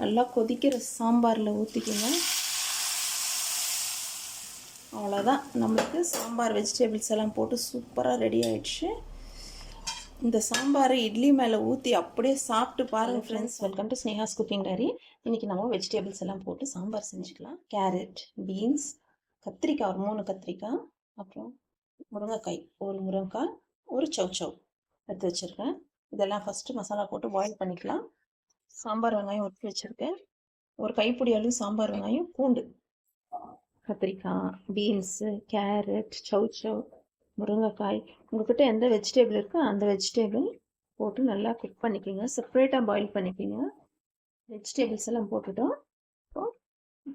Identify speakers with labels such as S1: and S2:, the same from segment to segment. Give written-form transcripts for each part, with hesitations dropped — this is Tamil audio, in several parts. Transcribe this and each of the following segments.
S1: நல்லா கொதிக்கிற சாம்பாரில் ஊற்றிக்கிங்க. அவ்வளோதான், நம்மளுக்கு சாம்பார் வெஜிடபிள்ஸ் எல்லாம் போட்டு சூப்பராக ரெடி ஆகிடுச்சு. இந்த சாம்பாரை இட்லி மேலே ஊற்றி அப்படியே சாப்பிட்டு பாருங்கள் friends. Welcome to Sneha's cooking diary. இன்றைக்கி நம்ம வெஜிடபிள்ஸ் எல்லாம் போட்டு சாம்பார் செஞ்சுக்கலாம். கேரட், பீன்ஸ், கத்திரிக்காய் ஒரு 3 கத்திரிக்காய், அப்புறம் முருங்கைக்காய் ஒரு முருங்கைக்காய், ஒரு சௌச்சவ் எடுத்து வச்சுருக்கேன். இதெல்லாம் ஃபஸ்ட்டு மசாலா போட்டு பாயில் பண்ணிக்கலாம். சாம்பார் வெங்காயம் ஒட்டி வச்சுருக்கேன். ஒரு கைப்பிடி அளவு சாம்பார் வெங்காயம், பூண்டு, கத்திரிக்காய், பீன்ஸு, கேரட், சௌச்சவ், முருங்கைக்காய், உங்கள்கிட்ட எந்த வெஜிடபிள் இருக்கோ அந்த வெஜிடபிள் போட்டு நல்லா குக் பண்ணிக்கோங்க. செப்பரேட்டாக பாயில் பண்ணிக்கோங்க. வெஜிடபிள்ஸ் எல்லாம் போட்டுட்டோம். இப்போது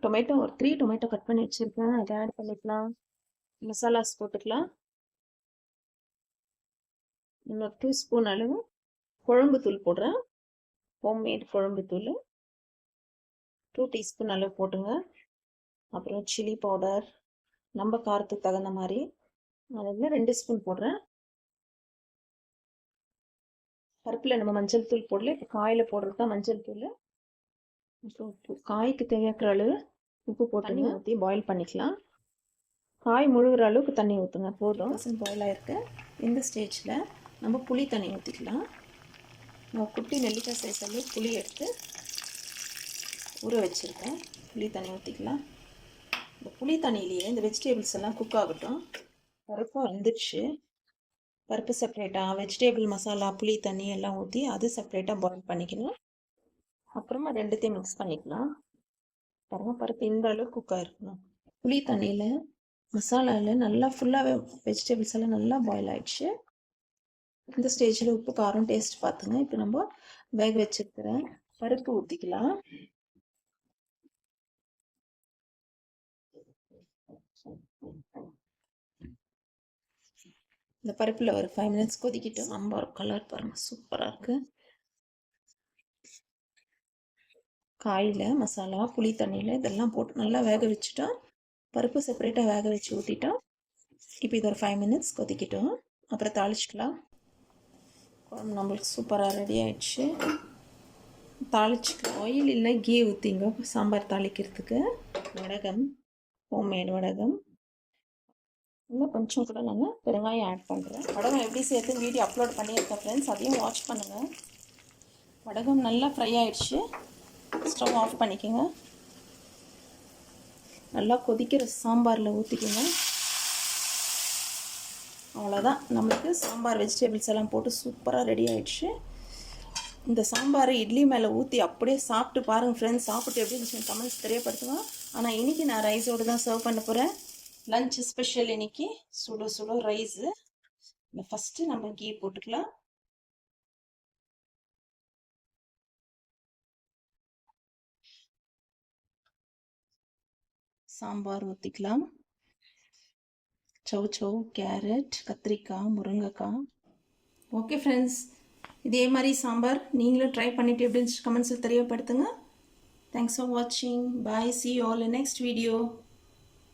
S1: டொமேட்டோ ஒரு 3 டொமேட்டோ கட் பண்ணி வச்சுருக்கேன். அதை ஆட் பண்ணிக்கலாம். மசாலாஸ் போட்டுக்கலாம். இன்னொரு 2 ஸ்பூன் அளவு குழம்பு தூள் போடுறேன். ஹோம்மேட் குழம்பு தூள் 2 டீஸ்பூன் அளவு போட்டுங்க. அப்புறம் சில்லி பவுடர் நம்ம காரத்துக்கு தகுந்த மாதிரி அதில் 2 ஸ்பூன் போடுறேன். பருப்பில் நம்ம மஞ்சள் தூள் போடல, இப்போ காயில் போடுறது தான் மஞ்சள் தூள். அப்புறம் காய்க்கு தேவையான அளவு உப்பு போட்டு ஊற்றி பாயில் பண்ணிக்கலாம். காய் முழுகிற அளவுக்கு தண்ணி ஊற்றுங்க, போதும். பாயில் ஆகிருக்கு. இந்த ஸ்டேஜில் நம்ம புளி தண்ணி ஊற்றிக்கலாம். நான் குட்டி நெல்லிக்காய் சைஸ் அளவு புளி எடுத்து ஊற வச்சுருக்கேன். புளி தண்ணி ஊற்றிக்கலாம். இந்த புளி தண்ணியிலேயே இந்த வெஜிடபிள்ஸ் எல்லாம் குக் ஆகட்டும். பருப்பு வந்துடுச்சு. பருப்பு செப்பரேட்டாக, வெஜிடபிள் மசாலா, புளி தண்ணி எல்லாம் ஊற்றி அது செப்பரேட்டாக பாயில் பண்ணிக்கணும். அப்புறமா ரெண்டுத்தையும் மிக்ஸ் பண்ணிக்கலாம். பாருங்கள், பருப்பு இந்த அளவு குக் ஆகிருக்கணும். புளி தண்ணியில் மசாலாவில் நல்லா ஃபுல்லாகவே வெஜிடபிள்ஸ் எல்லாம் நல்லா பாயில் ஆகிடுச்சு. இந்த ஸ்டேஜில் உப்பு காரம் டேஸ்ட் பார்த்துங்க. இப்போ நம்ம வேக வச்சுருக்கிற பருப்பு ஊற்றிக்கலாம். இந்த பருப்பில் ஒரு 5 மினிட்ஸ் கொதிக்கிட்டு சாம்பார் கலர் பாருங்கள், சூப்பராக இருக்குது. காயில் மசாலா, புளி தண்ணியில் இதெல்லாம் போட்டு நல்லா வேக வச்சுட்டோம். பருப்பு செப்பரேட்டாக வேக வச்சு ஊற்றிட்டோம். இப்போ இது ஒரு 5 மினிட்ஸ் கொதிக்கிட்டோம். அப்புறம் தாளிச்சிக்கலாம். குழம்பு நம்மளுக்கு சூப்பராக ரெடி ஆகிடுச்சு. தாளிச்சிக்கலாம். ஆயில் இல்லை கீ ஊற்றிங்க சாம்பார் தாளிக்கிறதுக்கு. வடகம், ஹோம்மேட் வடகம். இன்னும் கொஞ்சம் கூட நான் பெருங்காயம் ஆட் பண்ணுறேன். வடகம் எப்படி சேர்த்து வீடியோ அப்லோட் பண்ணியிருக்கேன் ஃப்ரெண்ட்ஸ், அதையும் வாட்ச் பண்ணுங்கள். வடகம் நல்லா ஃப்ரை ஆகிடுச்சு. ஸ்டவ் ஆஃப் பண்ணிக்கோங்க. நல்லா கொதிக்கிற சாம்பாரில் ஊற்றிக்கோங்க. அவ்வளோதான், நம்மளுக்கு சாம்பார் வெஜிடபிள்ஸ் எல்லாம் போட்டு சூப்பராக ரெடி ஆகிடுச்சு. இந்த சாம்பாரை இட்லி மேலே ஊற்றி அப்படியே சாப்பிட்டு பாருங்கள் ஃப்ரெண்ட்ஸ். சாப்பிட்டு எப்படி இருந்துச்சு கமெண்ட்ஸ் தெரியப்படுத்துங்க. ஆனால் இன்றைக்கி நான் ரைஸோடு தான் சர்வ் பண்ண போகிறேன். லஞ்ச் ஸ்பெஷல் இன்னைக்கு சுட சுட ரைஸு. ஃபஸ்ட்டு நம்ம கீ போட்டுக்கலாம். சாம்பார் ஊற்றிக்கலாம். சௌச்சவ், கேரட், கத்திரிக்காய், முருங்கைக்காய். ஓகே ஃப்ரெண்ட்ஸ், இதே மாதிரி சாம்பார் நீங்களும் ட்ரை பண்ணிவிட்டு எப்படி கமெண்ட்ஸில் தெரியப்படுத்துங்க. தேங்க்ஸ் ஃபார் வாட்சிங். பாய். See you all in next video.